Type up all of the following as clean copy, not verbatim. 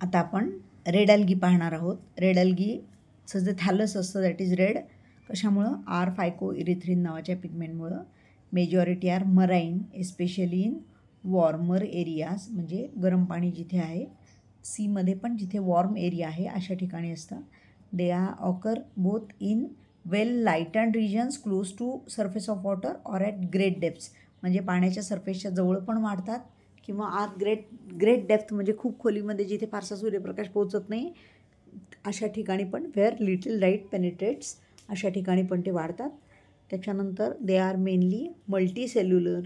आता आपण red algae पाहणार आहोत. रेड अल्गीचं जे थॅलस असतं दॅट इज रेड. कशामुळं? आर फायको इरिथ्रिन नावाच्या पिगमेंटमुळं. Majority are marine, especially in warmer areas, म्हणजे गरम पाणी जिथे आहे, सीमध्ये पण जिथे वॉर्म एरिया आहे अशा ठिकाणी असतं. They are occur both in well lightened regions close to surface of water or at great depths, म्हणजे पाण्याच्या सरफेसच्या जवळ पण वाढतात किंवा आत ग्रेट डेप्थ म्हणजे खूप खोलीमध्ये जिथे फारसा सूर्यप्रकाश पोहोचत नाही अशा ठिकाणी पण, वेअर लिटिल लाईट पेनिट्रेट्स, अशा ठिकाणी पण ते वाढतात. त्याच्यानंतर they are mainly multicellular,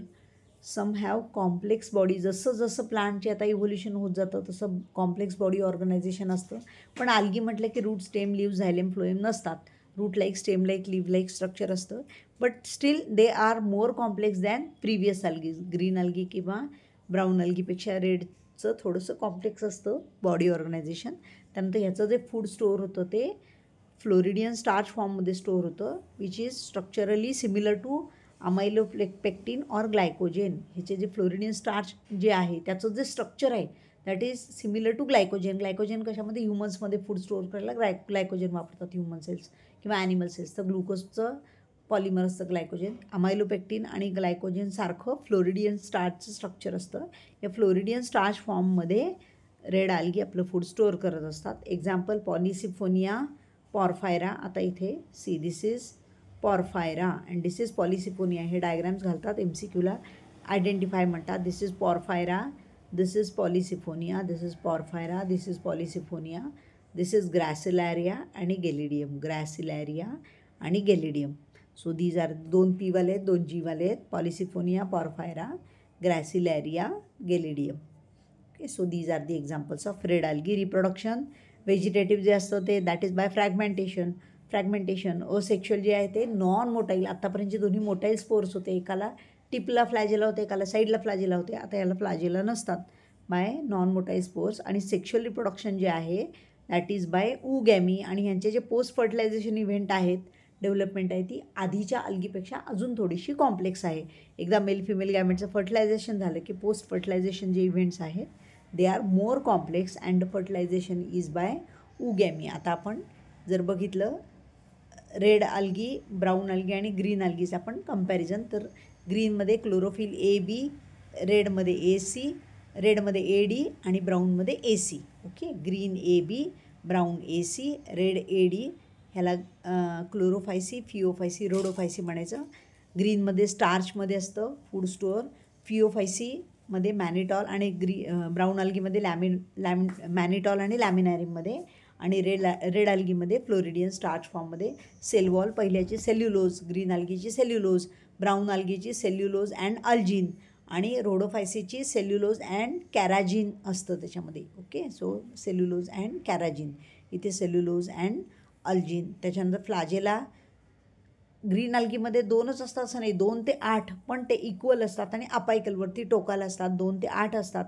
some have complex body. जसं जसं प्लांटचे आता इव्होल्युशन होत जातं तसं कॉम्प्लेक्स बॉडी ऑर्गनायझेशन असतं. पण आल्गी म्हटलं की root, stem, leave, xylem, phloem नसतात. Root like, stem like, leave like structure असतं. But still they are more complex than previous algaes. Green algae किंवा ब्राऊन अल्गीपेक्षा रेडचं थोडंसं कॉम्प्लेक्स असतं बॉडी ऑर्गनायझेशन. त्यानंतर ह्याचं जे फूड स्टोअर होतं ते फ्लोरिडियन स्टार्च फॉर्ममध्ये स्टोअर होतं, which is structurally similar to amylopectin or glycogen. ह्याचे जे फ्लोरिडियन स्टार्च जे आहे त्याचं जे स्ट्रक्चर आहे that is similar to glycogen. Glycogen कशामध्ये? ह्युमन्समध्ये फूड स्टोअर करायला ग्लायकोजेन वापरतात ह्युमन सेल्स किंवा ॲनिमल सेल्स. तर ग्लुकोजचं पॉलिमर असतं ग्लायकोजेन. अमायलोपेक्टिन आणि ग्लायकोजेनसारखं फ्लोरिडियन स्टार्चचं स्ट्रक्चर असतं. या फ्लोरिडियन स्टार्च फॉर्ममध्ये रेड अल्गी आपलं फूड स्टोअर करत असतात. Example Polysiphonia Porphyra. आता इथे see this is Porphyra and this is Polysiphonia. हे डायग्राम्स घालतात MCQला, आयडेंटिफाय म्हणतात. This is Porphyra, this is Polysiphonia, this is Porphyra, this is Polysiphonia, this is Gracilaria आणि गेलिडियम. ग्रॅसिलॅरिया आणि Gelidium. So these are 2 P वाले आहेत, 2 G वाले आहेत. Polysiphonia, Porphyra, Gracilaria, Gelidium. Okay, so these are the examples of red algae. Reproduction vegetative जे असतं ते that is by fragmentation. Asexual जे आहे ते नॉन मोटाईल. आत्तापर्यंतचे दोन्ही मोटाईल स्पोर्स होते, एकाला टिपला फ्लॅजेला होते, एकाला साईडला फ्लॅजेला होते. आता याला फ्लॅजेला नसतात, बाय नॉन मोटाईल स्पोर्स. आणि सेक्शुअल रिप्रोडक्शन जे आहे दॅट इज बाय उगॅमी. आणि ह्यांचे जे पोस्ट फर्टिलायझेशन इव्हेंट आहेत, डेव्हलपमेंट आहे, ती आधीच्या अल्गीपेक्षा अजून थोडीशी कॉम्प्लेक्स आहे. एकदा मेल फिमेल गॅमेटचं फर्टिलायझेशन झालं की पोस्ट फर्टिलायझेशन जे इव्हेंट्स आहेत they are more complex and fertilization is by oogamy. आता आपण जर बघितलं रेड अल्गी, ब्राऊन अल्गी आणि ग्रीन अल्गीचं आपण कंपॅरिझन, तर ग्रीनमध्ये क्लोरोफिल AB, रेडमध्ये AC, रेडमध्ये AD आणि ब्राऊनमध्ये AC. Okay, green AB, brown AC, red AD. ह्याला क्लोरोफायसी, फिओफायसी, रोडोफायसी म्हणायचं. ग्रीनमध्ये स्टार्चमध्ये असतं फूड स्टोअर, फिओफायसीमध्ये मॅनिटॉल आणि ब्राऊन अल्गीमध्ये मॅनिटॉल आणि लॅमिनॅरिममध्ये, आणि रेड अल्गीमध्ये फ्लोरिडियन स्टार्च फॉर्ममध्ये. सेल वॉल पहिल्याची सेल्युलोज, ग्रीन अल्गीची सेल्युलोज, ब्राऊन अल्गीची सेल्युलोज अँड अल्जिन, आणि रोडोफायसीची सेल्युलोज अँड कॅराजिन असतं त्याच्यामध्ये. Okay, so cellulose and carrageenan, इथे सेल्युलोज अँड अल्जिन. त्याच्यानंतर फ्लाजेला ग्रीन अल्गीमध्ये 2च असतात असं नाही, 2 ते 8, पण ते इक्वल असतात आणि अपायकलवरती टोकाला असतात. 2 ते 8 असतात.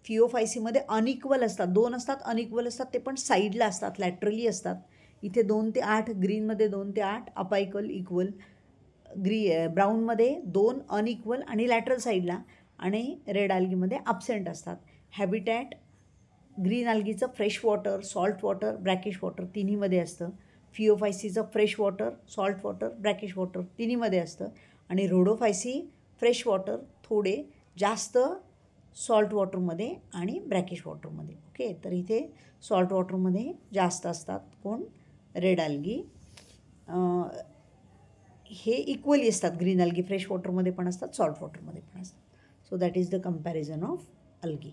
फिओफायसीमध्ये अनइक्वल असतात, 2 असतात, अनइक्वल असतात, ते पण साईडला असतात, लॅटरली असतात. इथे 2 ते 8, ग्रीनमध्ये 2 ते 8 अपायकल, इक्वल. ब्राऊनमध्ये 2 अनइक्वल आणि लॅटरल साईडला, आणि रेड अल्गीमध्ये ॲब्सेंट असतात. हॅबिटॅट ग्रीन अल्गीचं fresh water, salt water, brackish water तिन्हीमध्ये असतं. फिओफायसीचं fresh water, salt water, brackish water तिन्हीमध्ये असतं. आणि रोडोफायसी फ्रेश वॉटर, थोडे जास्त सॉल्ट वॉटरमध्ये आणि ब्रॅकिश वॉटरमध्ये. ओके, तर इथे सॉल्ट वॉटरमध्ये जास्त असतात कोण? Red algae. हे इक्वली असतात. ग्रीन अल्गी फ्रेश वॉटरमध्ये पण असतात, सॉल्ट वॉटरमध्ये पण असतात. So that is the comparison of algae.